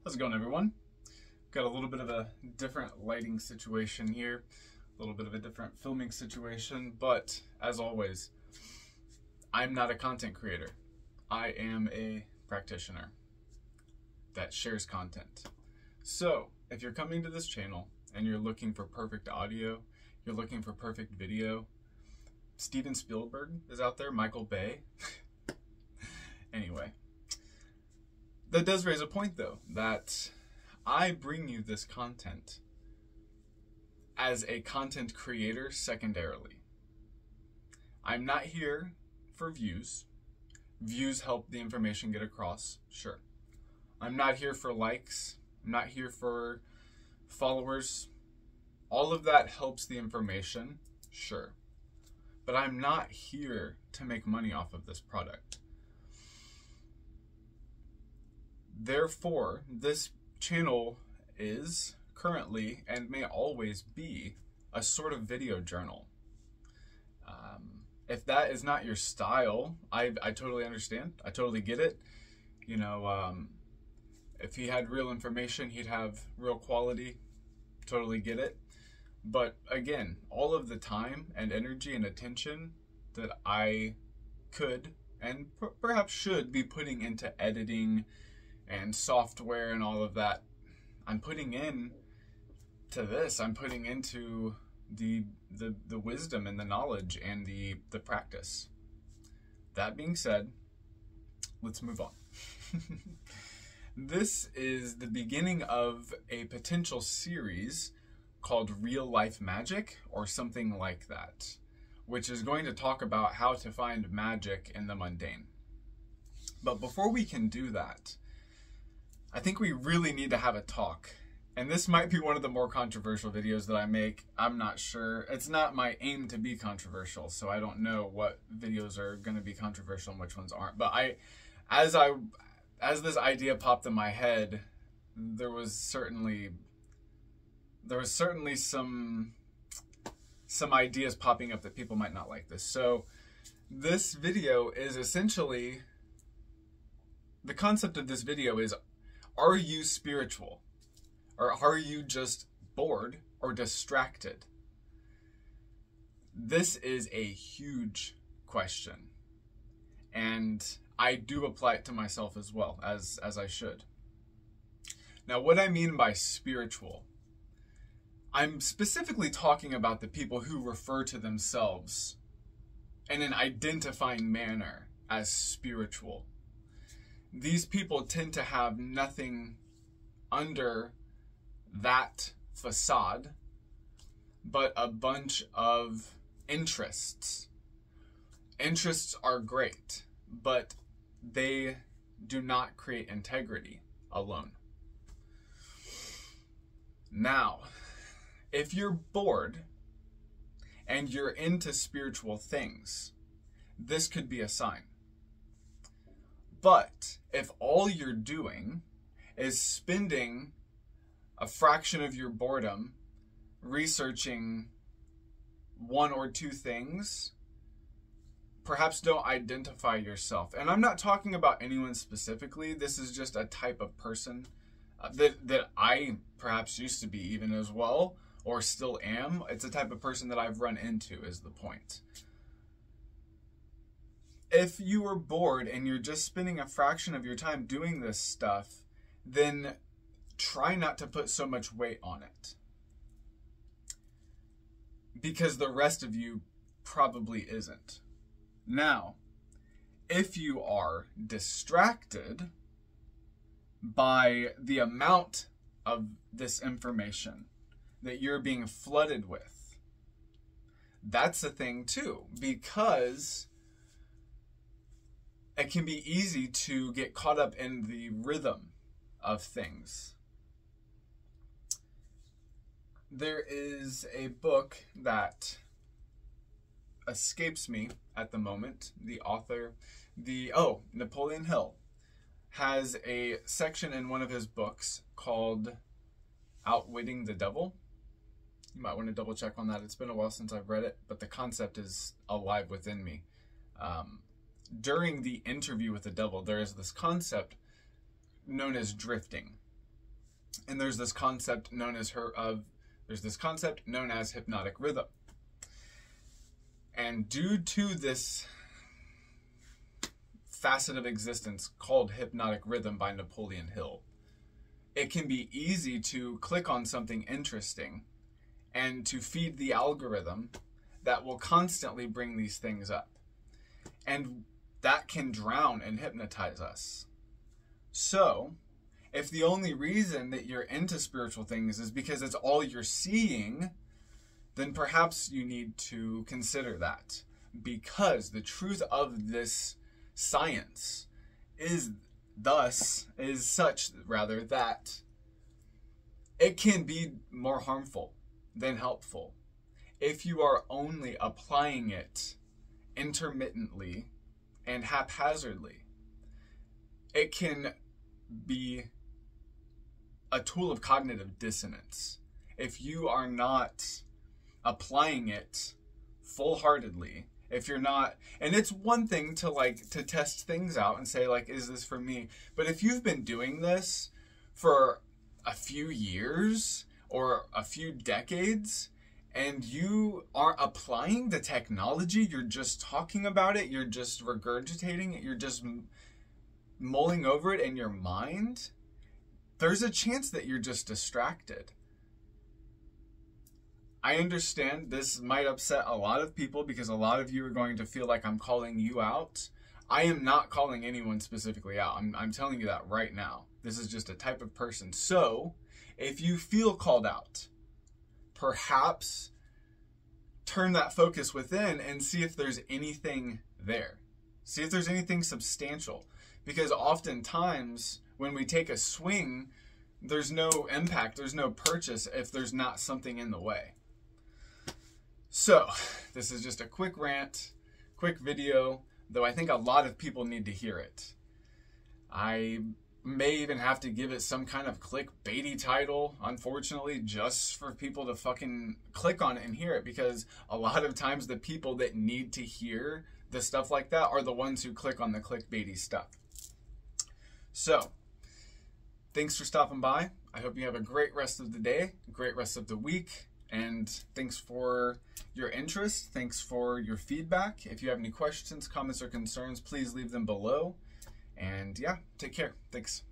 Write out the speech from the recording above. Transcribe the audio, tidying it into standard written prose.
How's it going, everyone? Got a little bit of a different lighting situation here, a little bit of a different filming situation, but as always, I'm not a content creator. I am a practitioner that shares content. So, if you're coming to this channel and you're looking for perfect audio, you're looking for perfect video, Steven Spielberg is out there, Michael Bay. Anyway, that does raise a point, though, that I bring you this content as a content creator secondarily. I'm not here for views. Views help the information get across, sure. I'm not here for likes. I'm not here for followers. All of that helps the information, sure. But I'm not here to make money off of this product. Therefore, this channel is currently and may always be a sort of video journal. If that is not your style, I totally understand. I totally get it. You know, if he had real information, he'd have real quality. Totally get it. But again, all of the time and energy and attention that I could and perhaps should be putting into editing and software and all of that, I'm putting in to this. I'm putting into the wisdom and the knowledge and the practice. That being said, let's move on. This is the beginning of a potential series called Real Life Magic or something like that, which is going to talk about how to find magic in the mundane. But before we can do that, I think we really need to have a talk. And this might be one of the more controversial videos that I make. I'm not sure. It's not my aim to be controversial, so I don't know what videos are going to be controversial and which ones aren't. But as this idea popped in my head, there was certainly some ideas popping up that people might not like this. So this video is essentially, the concept of this video is, are you spiritual? Or are you just bored or distracted? This is a huge question. And I do apply it to myself as well, as I should. Now, what I mean by spiritual, I'm specifically talking about the people who refer to themselves in an identifying manner as spiritual. These people tend to have nothing under that facade but a bunch of interests. Interests are great, but they do not create integrity alone. Now, if you're bored and you're into spiritual things, this could be a sign. But if all you're doing is spending a fraction of your boredom researching one or two things, perhaps don't identify yourself. And I'm not talking about anyone specifically. This is just a type of person that I perhaps used to be even as well, or still am. It's a type of person that I've run into, is the point. If you are bored and you're just spending a fraction of your time doing this stuff, then try not to put so much weight on it. Because the rest of you probably isn't. Now, if you are distracted by the amount of this information that you're being flooded with, that's a thing too, because it can be easy to get caught up in the rhythm of things. There is a book that escapes me at the moment. The author, Napoleon Hill, has a section in one of his books called Outwitting the Devil. You might want to double check on that. It's been a while since I've read it, but the concept is alive within me. During the interview with the devil, there is this concept known as drifting. And there's this concept known as hypnotic rhythm. And due to this facet of existence called hypnotic rhythm by Napoleon Hill, it can be easy to click on something interesting and to feed the algorithm that will constantly bring these things up. And that can drown and hypnotize us. So, if the only reason that you're into spiritual things is because it's all you're seeing, then perhaps you need to consider that. Because the truth of this science is such that it can be more harmful than helpful if you are only applying it intermittently and haphazardly. It can be a tool of cognitive dissonance if you are not applying it full-heartedly. If you're not, and it's one thing to test things out and say, like, is this for me? But if you've been doing this for a few years or a few decades and you aren't applying the technology, you're just talking about it, you're just regurgitating it, you're just mulling over it in your mind, there's a chance that you're just distracted. I understand this might upset a lot of people because a lot of you are going to feel like I'm calling you out. I am not calling anyone specifically out. I'm telling you that right now. This is just a type of person. So, if you feel called out, perhaps turn that focus within and see if there's anything there. See if there's anything substantial. Because oftentimes, when we take a swing, there's no impact, there's no purchase if there's not something in the way. So, this is just a quick rant, quick video, though I think a lot of people need to hear it. I may even have to give it some kind of clickbaity title, unfortunately, just for people to fucking click on it and hear it, because a lot of times the people that need to hear the stuff like that are the ones who click on the clickbaity stuff. So, thanks for stopping by. I hope you have a great rest of the day, great rest of the week. And thanks for your interest. Thanks for your feedback. If you have any questions, comments, or concerns, please leave them below. And yeah, take care. Thanks.